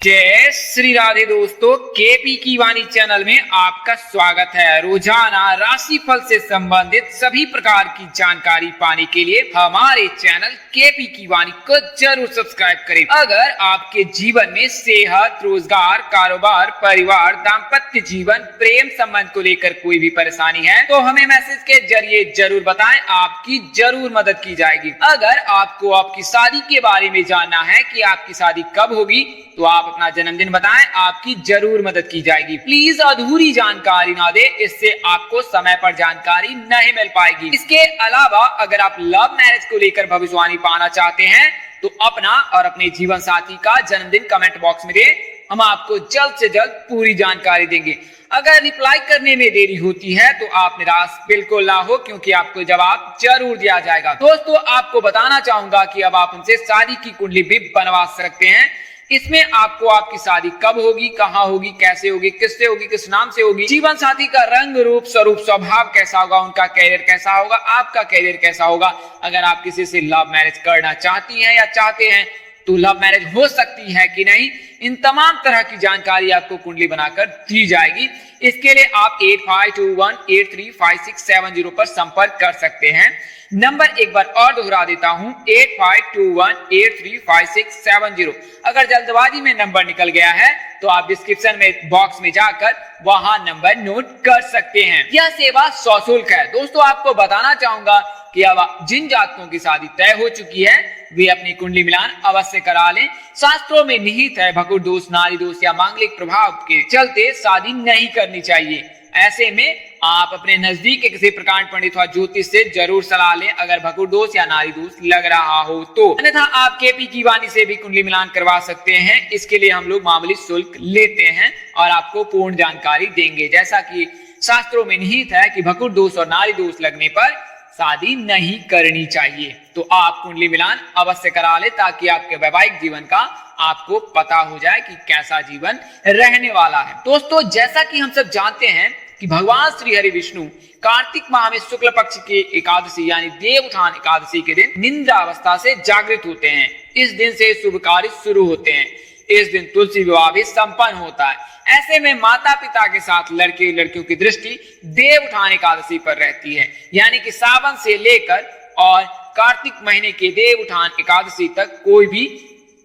जय श्री राधे दोस्तों, केपी की वाणी चैनल में आपका स्वागत है। रोजाना राशिफल से संबंधित सभी प्रकार की जानकारी पाने के लिए हमारे चैनल केपी की वाणी को जरूर सब्सक्राइब करें। अगर आपके जीवन में सेहत, रोजगार, कारोबार, परिवार, दाम्पत्य जीवन, प्रेम संबंध को लेकर कोई भी परेशानी है तो हमें मैसेज के जरिए जरूर बताएं, आपकी जरूर मदद की जाएगी। अगर आपको आपकी शादी के बारे में जानना है कि आपकी शादी कब होगी तो आप अपना जन्मदिन बताएं, आपकी जरूर मदद की जाएगी। प्लीज अधूरी जानकारी ना दे, इससे आपको समय पर जानकारी नहीं मिल पाएगी। इसके अलावा अगर आप लव मैरिज को लेकर भविष्यवाणी पाना चाहते हैं तो अपना और अपने जीवन साथी का जन्मदिन कमेंट बॉक्स में दें, हम आपको जल्द से जल्द पूरी जानकारी देंगे। अगर रिप्लाई करने में देरी होती है तो आप निराश बिल्कुल ना हो, क्योंकि आपको जवाब जरूर दिया जाएगा। दोस्तों, आपको बताना चाहूंगा कि अब आप उनसे शादी की कुंडली भी बनवा सकते हैं। इसमें आपको आपकी शादी कब होगी, कहाँ होगी, कैसे होगी, किससे होगी, किस नाम से होगी, जीवन साथी का रंग रूप स्वरूप स्वभाव कैसा होगा, उनका कैरियर कैसा होगा, आपका कैरियर कैसा होगा, अगर आप किसी से लव मैरिज करना चाहती हैं या चाहते हैं तो लव मैरिज हो सकती है कि नहीं, इन तमाम तरह की जानकारी आपको कुंडली बनाकर दी जाएगी। इसके लिए आप 8521835670 पर संपर्क कर सकते हैं। नंबर एक बार और दोहरा देता हूं, 8521835670। अगर जल्दबाजी में नंबर निकल गया है तो आप डिस्क्रिप्शन में बॉक्स में जाकर वहां नंबर नोट कर सकते हैं। यह सेवा सशुल्क है। दोस्तों, आपको बताना चाहूंगा कि अब जिन जातकों की शादी तय हो चुकी है वे अपनी कुंडली मिलान अवश्य करा लें। शास्त्रों में निहित है भकुर दोष, नारी दोष या मांगलिक प्रभाव के चलते शादी नहीं करनी चाहिए। ऐसे में आप अपने नजदीक के किसी प्रकांड पंडित व ज्योतिष से जरूर सलाह लें अगर भकुर दोष या नारी दोष लग रहा हो तो। अन्यथा आप केपी की वाणी से भी कुंडली मिलान करवा सकते हैं। इसके लिए हम लोग मामूली शुल्क लेते हैं और आपको पूर्ण जानकारी देंगे। जैसा कि शास्त्रों में निहित है कि भकुर दोष और नारी दोष लगने पर शादी नहीं करनी चाहिए, तो आप कुंडली मिलान अवश्य करा ले ताकि आपके वैवाहिक जीवन का आपको पता हो जाए कि कैसा जीवन रहने वाला है। दोस्तों, जैसा कि हम सब जानते हैं कि भगवान श्री हरि विष्णु कार्तिक माह में शुक्ल पक्ष की एकादशी यानी देवउठान एकादशी के दिन निद्रा अवस्था से जागृत होते हैं। इस दिन से शुभ कार्य शुरू होते हैं। इस दिन तुलसी विवाह भी संपन्न होता है। ऐसे में माता पिता के साथ लड़के लड़कियों की दृष्टि देवउठान एकादशी पर रहती है, यानी कि सावन से लेकर और कार्तिक महीने के देवउठान एकादशी तक कोई भी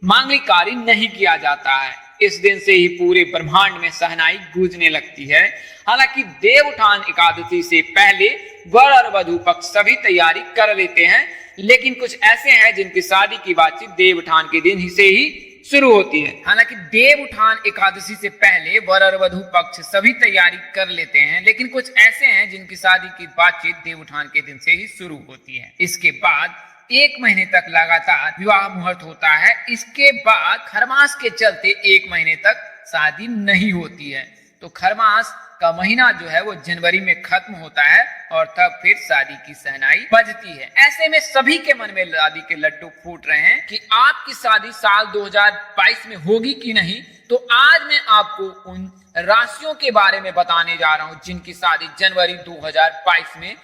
मांगलिक कार्य नहीं किया जाता है। इस दिन से ही पूरे ब्रह्मांड में शहनाई गूंजने लगती है। हालांकि देवउठान एकादशी से पहले वर और वधू पक्ष सभी तैयारी कर लेते हैं, लेकिन कुछ ऐसे हैं जिनकी शादी की बातचीत देवउठान के दिन ही से ही शुरू होती है। हालांकि देवउठान एकादशी से पहले वर और वधू पक्ष सभी तैयारी कर लेते हैं, लेकिन कुछ ऐसे हैं जिनकी शादी की बातचीत देवउठान के दिन से ही शुरू होती है। इसके बाद 1 महीने तक लगातार विवाह मुहूर्त होता है। इसके बाद खरमास के चलते 1 महीने तक शादी नहीं होती है। तो खरमास का महीना जो है वो जनवरी में खत्म होता है और तब फिर शादी की शहनाई बजती है। ऐसे में सभी के मन में शादी के लड्डू फूट रहे हैं कि आपकी शादी साल 2022 में होगी कि नहीं। तो आज मैं आपको उन राशियों के बारे में बताने जा रहा हूं जिनकी शादी जनवरी 2022 में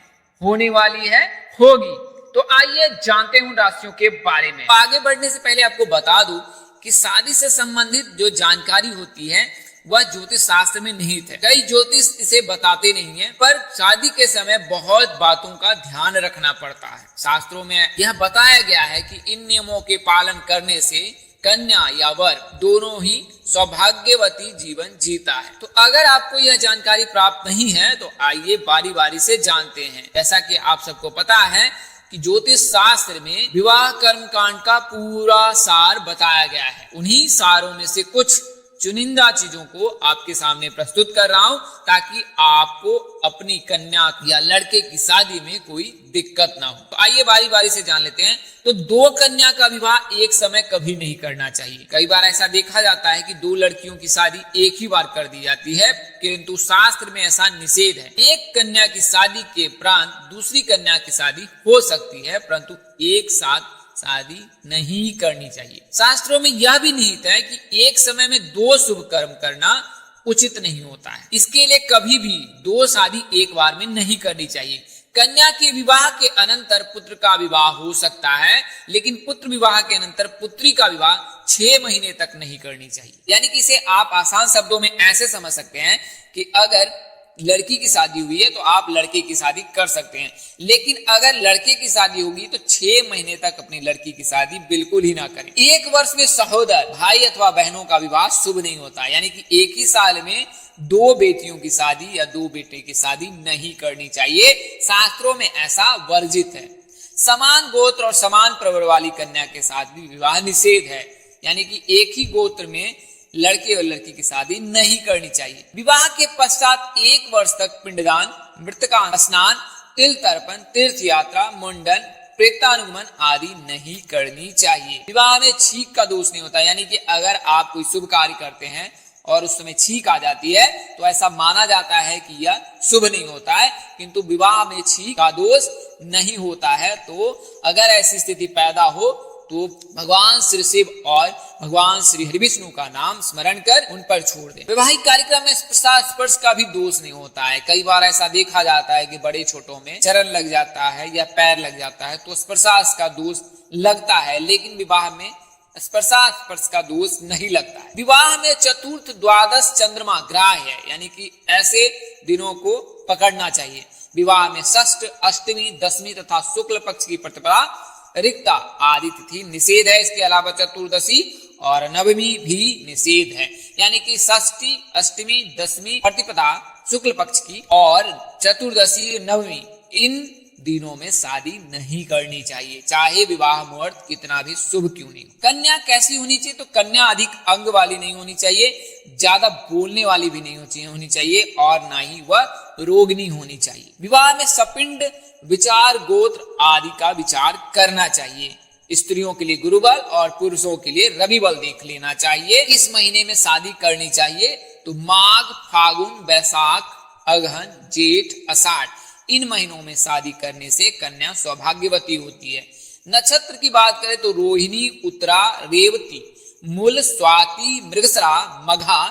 होने वाली है, होगी। तो आइए जानते हैं राशियों के बारे में। आगे बढ़ने से पहले आपको बता दूं कि शादी से संबंधित जो जानकारी होती है वह ज्योतिष शास्त्र में निहित है। कई ज्योतिष इसे बताते नहीं है, पर शादी के समय बहुत बातों का ध्यान रखना पड़ता है। शास्त्रों में यह बताया गया है कि इन नियमों के पालन करने से कन्या या वर दोनों ही सौभाग्यवती जीवन जीता है। तो अगर आपको यह जानकारी प्राप्त नहीं है तो आइए बारी बारी से जानते हैं। जैसा कि आप सबको पता है कि ज्योतिष शास्त्र में विवाह कर्म कांड का पूरा सार बताया गया है। उन्हीं सारों में से कुछ चुनिंदा चीजों को आपके सामने प्रस्तुत कर रहा हूं ताकि आपको अपनी कन्या या लड़के की शादी में कोई दिक्कत ना हो। तो आइए बारी बारी से जान लेते हैं। तो 2 कन्या का विवाह एक समय कभी नहीं करना चाहिए। कई बार ऐसा देखा जाता है कि 2 लड़कियों की शादी एक ही बार कर दी जाती है, किंतु शास्त्र में ऐसा निषेध है। एक कन्या की शादी के उपरांत दूसरी कन्या की शादी हो सकती है, परंतु एक साथ शादी नहीं करनी चाहिए। शास्त्रों में यह भी निहित है कि एक समय में 2 शुभ कर्म करना उचित नहीं होता है। इसके लिए कभी भी 2 शादी एक बार में नहीं करनी चाहिए। कन्या के विवाह के अनंतर पुत्र का विवाह हो सकता है, लेकिन पुत्र विवाह के अनंतर पुत्री का विवाह 6 महीने तक नहीं करनी चाहिए। यानी कि इसे आप आसान शब्दों में ऐसे समझ सकते हैं कि अगर लड़की की शादी हुई है तो आप लड़के की शादी कर सकते हैं, लेकिन अगर लड़के की शादी होगी तो 6 महीने तक अपनी लड़की की शादी बिल्कुल ही ना करें। 1 वर्ष में सहोदर भाई अथवा बहनों का विवाह शुभ नहीं होता, यानी कि एक ही साल में 2 बेटियों की शादी या 2 बेटे की शादी नहीं करनी चाहिए। शास्त्रों में ऐसा वर्जित है। समान गोत्र और समान प्रवर वाली कन्या के साथ भी विवाह निषेध है, यानी कि एक ही गोत्र में लड़के और लड़की की शादी नहीं करनी चाहिए। विवाह के पश्चात 1 वर्ष तक पिंडदान, मृतका स्नान, तिल तर्पण, तीर्थ यात्रा, मुंडन, प्रेतानुगमन आदि नहीं करनी चाहिए। विवाह में छींक का दोष नहीं होता, यानी कि अगर आप कोई शुभ कार्य करते हैं और उस समय छींक आ जाती है तो ऐसा माना जाता है कि यह शुभ नहीं होता है, किंतु विवाह में छींक का दोष नहीं होता है। तो अगर ऐसी स्थिति पैदा हो तो भगवान श्री शिव और भगवान श्री हरिविष्णु का नाम स्मरण कर उन पर छोड़ दें। वैवाहिक कार्यक्रम में स्पर्श का भी दोष नहीं होता है। कई बार ऐसा देखा जाता है कि बड़े छोटों में चरण लग जाता है या पैर लग जाता है तो स्पर्श का दोष लगता है, लेकिन विवाह में स्पर्श का दोष नहीं लगता है। विवाह में चतुर्थ, द्वादश चंद्रमा ग्राह्य है, यानी कि ऐसे दिनों को पकड़ना चाहिए। विवाह में षष्ठ, अष्टमी, दशमी तथा शुक्ल पक्ष की प्रतिपदा, रिक्ता आदि तिथि निषेध है। इसके अलावा चतुर्दशी और नवमी भी निषेध है, यानी कि षष्ठी, अष्टमी, दशमी प्रतिपदा शुक्ल पक्ष की और चतुर्दशी, नवमी, इन दिनों में शादी नहीं करनी चाहिए, चाहे विवाह मुहूर्त कितना भी शुभ क्यों नहीं। कन्या कैसी होनी चाहिए? तो कन्या अधिक अंग वाली नहीं होनी चाहिए, ज्यादा बोलने वाली भी नहीं होनी चाहिए और ना ही वह रोगिणी होनी चाहिए। विवाह में सपिंड, विचार, गोत्र आदि का विचार करना चाहिए। स्त्रियों के लिए गुरु बल और पुरुषों के लिए रवि बल देख लेना चाहिए। इस महीने में शादी करनी चाहिए तो माघ, फागुन, वैशाख, अगहन, जेठ, आषाढ़ इन महीनों में शादी करने से कन्या सौभाग्यवती होती है। नक्षत्र की बात करें तो रोहिणी, उत्तरा, रेवती, मूल, स्वाति, मृगशिरा, मघा,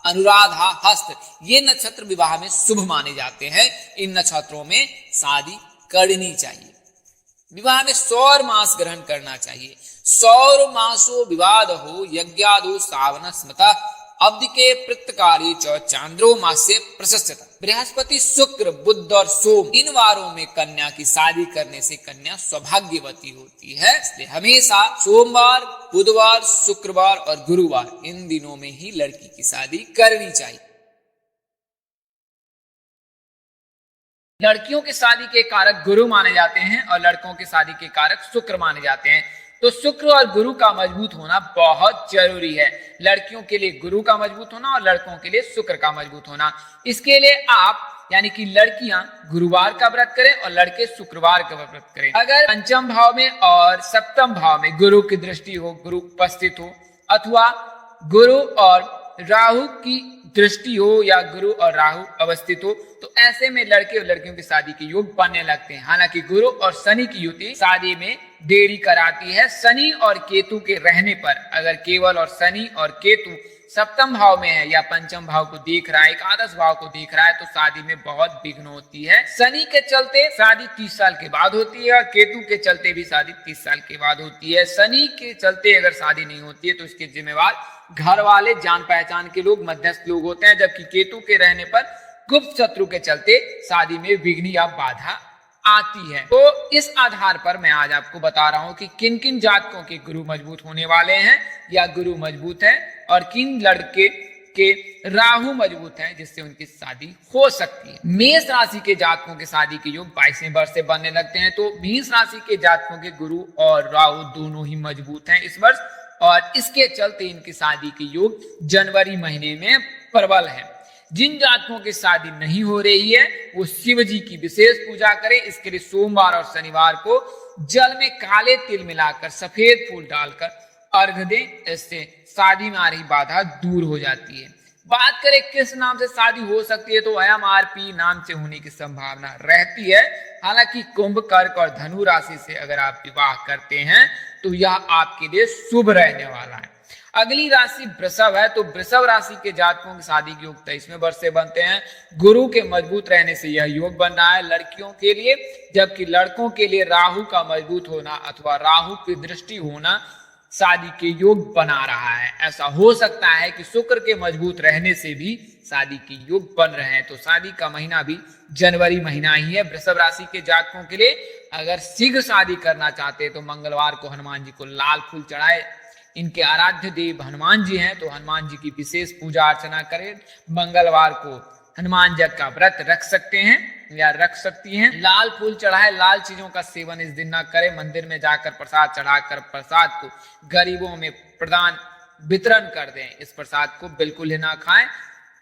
अनुराधा, हस्त ये नक्षत्र विवाह में शुभ माने जाते हैं। इन नक्षत्रों में शादी करनी चाहिए। विवाह में सौर मास ग्रहण करना चाहिए। सौर मासो विवाद हो यज्ञादो सावन स्मृता अब्द के प्रत्यकारी चांद्रो मास से प्रशस्तता। बृहस्पति, शुक्र, बुध और सोम इन वारों में कन्या की शादी करने से कन्या सौभाग्यवती होती है, इसलिए हमेशा सोमवार, बुधवार, शुक्रवार और गुरुवार इन दिनों में ही लड़की की शादी करनी चाहिए। लड़कियों की शादी के कारक गुरु माने जाते हैं और लड़कों की शादी के कारक शुक्र माने जाते हैं। तो शुक्र और गुरु का मजबूत होना बहुत जरूरी है। लड़कियों के लिए गुरु का मजबूत होना और लड़कों के लिए शुक्र का मजबूत होना। इसके लिए आप यानी कि लड़कियां गुरुवार का व्रत करें और लड़के शुक्रवार का व्रत करें। अगर पंचम भाव में और सप्तम भाव में गुरु की दृष्टि हो, गुरु उपस्थित हो अथवा गुरु और राहु की दृष्टि हो या गुरु और राहु अवस्थित हो तो ऐसे में लड़के और लड़कियों की शादी के योग बनने लगते हैं। हालांकि गुरु और शनि की युति शादी में देरी कराती है। शनि और केतु के रहने पर अगर केवल और शनि और केतु सप्तम भाव में है या पंचम भाव को देख रहा है, एकादश भाव को देख रहा है तो शादी में बहुत विघ्न होती है। शनि के चलते शादी 30 साल के बाद होती है और केतु के चलते भी शादी 30 साल के बाद होती है। शनि के चलते अगर शादी नहीं होती है तो इसके जिम्मेवार घर वाले, जान पहचान के लोग, मध्यस्थ लोग होते हैं, जबकि केतु के रहने पर गुप्त शत्रु के चलते शादी में विघ्न या बाधा आती है। तो इस आधार पर मैं आज आपको बता रहा हूं कि किन किन जातकों के गुरु मजबूत होने वाले हैं या गुरु मजबूत है और किन लड़के के राहु मजबूत है जिससे उनकी शादी हो सकती है। मेष राशि के जातकों के शादी के योग 22वें वर्ष से बनने लगते हैं। तो मेष राशि के जातकों के गुरु और राहु दोनों ही मजबूत हैं इस वर्ष और इसके चलते इनकी शादी के योग जनवरी महीने में प्रबल है। जिन जातकों की शादी नहीं हो रही है वो शिव जी की विशेष पूजा करें। इसके लिए सोमवार और शनिवार को जल में काले तिल मिलाकर सफेद फूल डालकर अर्घ दें, इससे शादी में आ रही बाधा दूर हो जाती है। बात करें किस नाम से शादी हो सकती है तो अयम नाम से होने की संभावना रहती है। हालांकि कुंभ, कर्क और धनु राशि से अगर आप विवाह करते हैं तो यह आपके लिए शुभ रहने वाला है। अगली राशि वृषभ है, तो वृषभ राशि के जातकों की शादी के योग 23वें वर्ष से बनते हैं। गुरु के मजबूत रहने से यह योग बन रहा है लड़कियों के लिए, जबकि लड़कों के लिए राहु का मजबूत होना अथवा राहु की दृष्टि होना शादी के योग बना रहा है। ऐसा हो सकता है कि शुक्र के मजबूत रहने से भी शादी के योग बन रहे हैं। तो शादी का महीना भी जनवरी महीना ही है वृषभ राशि के जातकों के लिए। अगर शीघ्र शादी करना चाहते हैं तो मंगलवार को हनुमान जी को लाल फूल चढ़ाए। इनके आराध्य देव हनुमान जी हैं, तो हनुमान जी की विशेष पूजा अर्चना करें। मंगलवार को हनुमान जी का व्रत रख सकते हैं या रख सकती हैं। लाल फूल चढ़ाए, लाल चीजों का सेवन इस दिन न करें। मंदिर में जाकर प्रसाद चढ़ाकर प्रसाद को गरीबों में प्रदान वितरण कर दें। इस प्रसाद को बिल्कुल ही ना खाएं।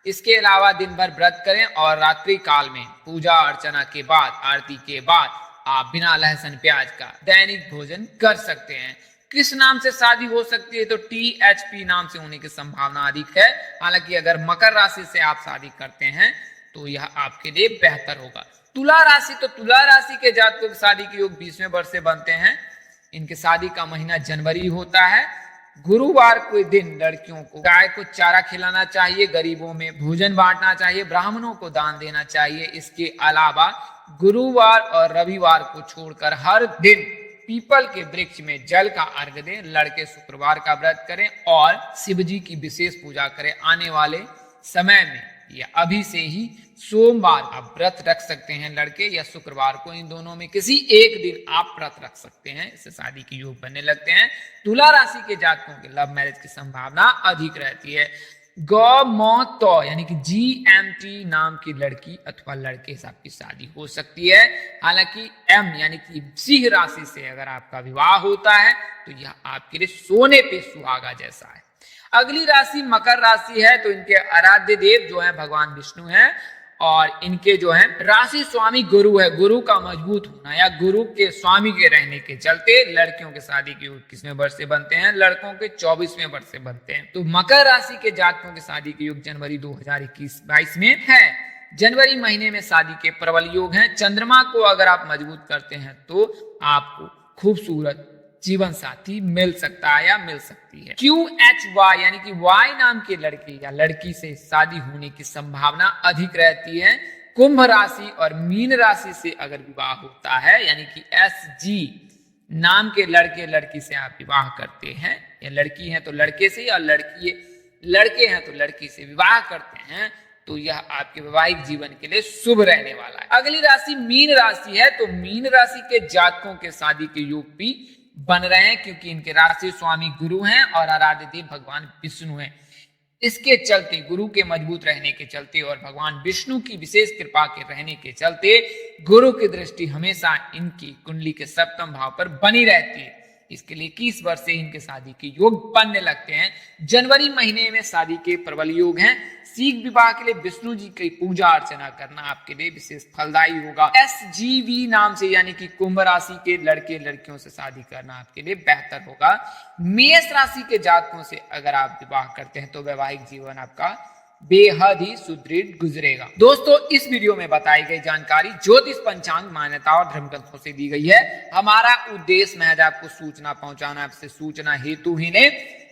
इसके अलावा दिन भर व्रत करें और रात्रि काल में पूजा अर्चना के बाद, आरती के बाद आप बिना लहसुन प्याज का दैनिक भोजन कर सकते हैं। किस नाम से शादी हो सकती है, तो THP नाम से होने की संभावना अधिक है। हालांकि अगर मकर राशि से आप शादी करते हैं तो यह आपके लिए बेहतर होगा। तुला राशि, तो तुला राशि के जातकों की शादी के योग 20वें वर्ष से बनते हैं। इनके शादी का महीना जनवरी होता है। गुरुवार के दिन लड़कियों को गाय को चारा खिलाना चाहिए, गरीबों में भोजन बांटना चाहिए, ब्राह्मणों को दान देना चाहिए। इसके अलावा गुरुवार और रविवार को छोड़कर हर दिन पीपल के वृक्ष में जल का अर्घ दें। लड़के शुक्रवार का व्रत करें और शिव जी की विशेष पूजा करें। आने वाले समय में या अभी से ही सोमवार आप व्रत रख सकते हैं लड़के, या शुक्रवार को, इन दोनों में किसी एक दिन आप व्रत रख सकते हैं। इससे शादी के योग बनने लगते हैं। तुला राशि के जातकों के लव मैरिज की संभावना अधिक रहती है। गौमौतो यानी कि GMT नाम की लड़की अथवा लड़के से आपकी शादी हो सकती है। हालांकि M यानी कि सिंह राशि से अगर आपका विवाह होता है तो यह आपके लिए सोने पे सुहागा जैसा है। अगली राशि मकर राशि है, तो इनके आराध्य देव जो है भगवान विष्णु हैं और इनके जो है राशि स्वामी गुरु है। गुरु का मजबूत होना या गुरु के स्वामी के रहने के चलते लड़कियों के शादी के योग 21वें वर्ष से बनते हैं, लड़कों के 24वें वर्ष से बनते हैं। तो मकर राशि के जातकों के शादी के योग जनवरी 2021-22 में है। जनवरी महीने में शादी के प्रबल योग हैं। चंद्रमा को अगर आप मजबूत करते हैं तो आपको खूबसूरत जीवन साथी मिल सकता है या मिल सकती है। QHY यानी कि Y नाम के लड़के या लड़की से शादी होने की संभावना अधिक रहती है। कुंभ राशि और मीन राशि से अगर विवाह होता है, यानी कि SG नाम के लड़के लड़की से आप विवाह करते हैं, या लड़की है तो लड़के से, या लड़के हैं तो लड़की से विवाह करते हैं, तो यह आपके वैवाहिक जीवन के लिए शुभ रहने वाला है। अगली राशि मीन राशि है, तो मीन राशि के जातकों के शादी के योग भी बन रहे हैं, क्योंकि इनके राशि स्वामी गुरु हैं और आराध्य देव भगवान विष्णु हैं। इसके चलते गुरु के मजबूत रहने के चलते और भगवान विष्णु की विशेष कृपा के रहने के चलते गुरु की दृष्टि हमेशा इनकी कुंडली के सप्तम भाव पर बनी रहती है। इसके लिए 21 वर्ष से इनके शादी के योग बनने लगते हैं। जनवरी महीने में शादी के प्रबल योग हैं। शीघ्र विवाह के लिए विष्णु जी की पूजा अर्चना करना आपके लिए विशेष फलदायी होगा। SGV नाम से यानी कि कुंभ राशि के लड़के लड़कियों से शादी करना आपके लिए बेहतर होगा। मेष राशि के जातकों से अगर आप विवाह करते हैं तो वैवाहिक जीवन आपका बेहद ही सुदृढ़ गुजरेगा। दोस्तों, इस वीडियो में बताई गई जानकारी ज्योतिष पंचांग मान्यता और धर्म ग्रंथों से दी गई है। हमारा उद्देश्य महज आपको सूचना पहुंचाना, आपसे सूचना हेतु ही ने।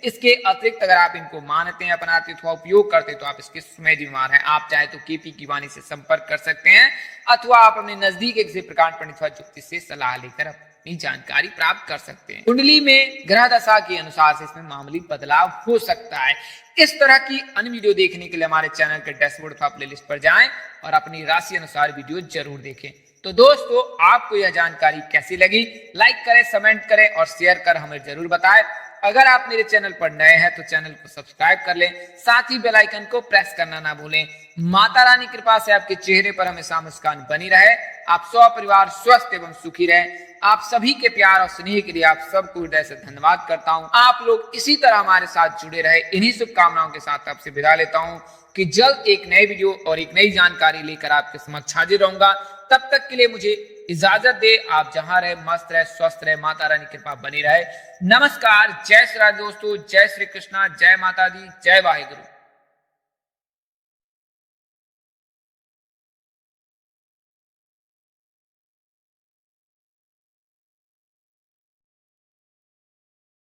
इसके अतिरिक्त अगर आप इनको मानते हैं, अपनाते अथवा उपयोग करते हैं तो आप इसके समय जिम्मेदार हैं। आप चाहे तो KP की वाणी से संपर्क कर सकते हैं अथवा आप अपने नजदीक किसी प्रकार पंडित अथवा ज्योतिष से सलाह लेकर अपनी जानकारी प्राप्त कर सकते हैं। कुंडली में ग्रह दशा के अनुसार से इसमें मामूली बदलाव हो सकता है। इस तरह की अन्य वीडियो देखने के लिए हमारे चैनल के डैशबोर्ड अथवा प्लेलिस्ट पर जाएं और अपनी राशि अनुसार वीडियो जरूर देखें। तो दोस्तों, आपको यह जानकारी कैसी लगी, लाइक करें, कमेंट करें और शेयर कर हमें जरूर बताएं। अगर आप मेरे चैनल पर नए हैं तो चैनल को सब्सक्राइब कर लें, साथ ही बेल आइकन को प्रेस करना ना भूलें। माता रानी कृपा से आपके चेहरे पर हमेशा मुस्कान बनी रहे। आप परिवार स्वस्थ एवं सुखी रहे। आप सभी के प्यार और स्नेह के लिए आप सबको हृदय से धन्यवाद करता हूं। आप लोग इसी तरह हमारे साथ जुड़े रहे, इन्हीं शुभकामनाओं के साथ आपसे विदा लेता हूं कि जल्द एक नए वीडियो और एक नई जानकारी लेकर आपके समक्ष हाजिर रहूंगा। तब तक के लिए मुझे इजाजत दे। आप जहां रहे मस्त रहे, स्वस्थ रहे, माता रानी कृपा बनी रहे। नमस्कार, जय श्री राम दोस्तों, जय श्री कृष्णा, जय माता दी, जय वाहेगुरु।